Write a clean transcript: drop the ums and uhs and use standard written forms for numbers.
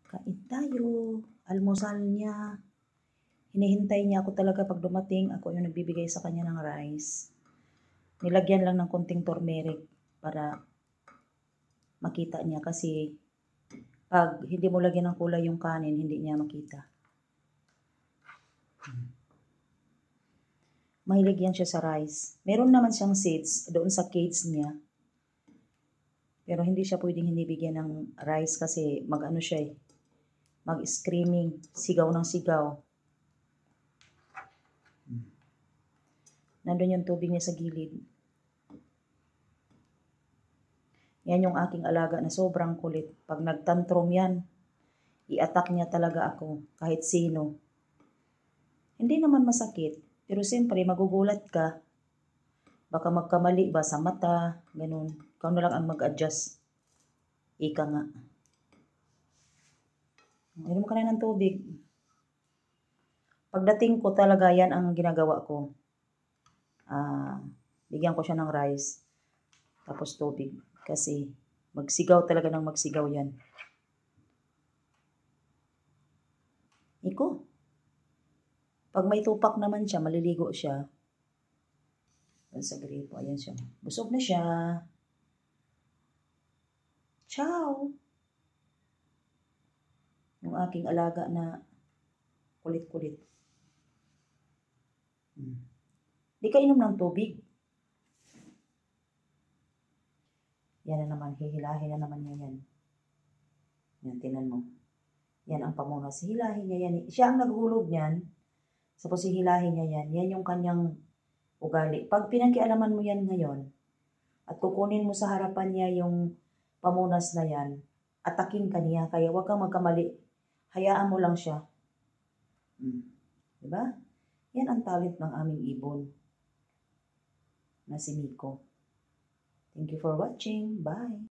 Kain tayo. Almusal niya. Hinihintay niya ako talaga pag dumating. Ako yung nagbibigay sa kanya ng rice. Nilagyan lang ng konting turmeric para makita niya kasi pag hindi mo lagyan ng kulay yung kanin, hindi niya makita. Mahilig yan siya sa rice. Meron naman siyang seeds doon sa cage niya. Pero hindi siya pwedeng hindi bigyan ng rice kasi mag-ano siya eh. Mag-screaming, sigaw ng sigaw. Nandun yung tubig niya sa gilid. Yan yung aking alaga na sobrang kulit. Pag nagtantrum yan, i-attack niya talaga ako, kahit sino. Hindi naman masakit, pero siyempre magugulat ka. Baka magkamali ba sa mata, ganun. Ikaw na lang ang mag-adjust. Ika nga. Inom ka na ng tubig. Pagdating ko talaga, yan ang ginagawa ko. Bigyan ko siya ng rice. Tapos tubig. Kasi magsigaw talaga ng magsigaw yan. Iko. Pag may tupak naman siya, maliligo siya. Sa gripo, ayan siya. Busog na siya. Ciao! Yung aking alaga na kulit-kulit. Di ka inom ng tubig. Yan na naman, hihilahin na naman niya yan. Yan, tinan mo. Yan ang pamunas. Hilahin niya yan. Siya ang naghulog niyan. Tapos hihilahin niya yan. Yan yung kanyang ugali. Pag pinangkialaman mo yan ngayon, at kukunin mo sa harapan niya yung pamunas na yan, atakin ka niya. Kaya huwag kang magkamali. Hayaan mo lang siya. Diba? Yan ang talent ng aming ibon na si Miko. Thank you for watching. Bye!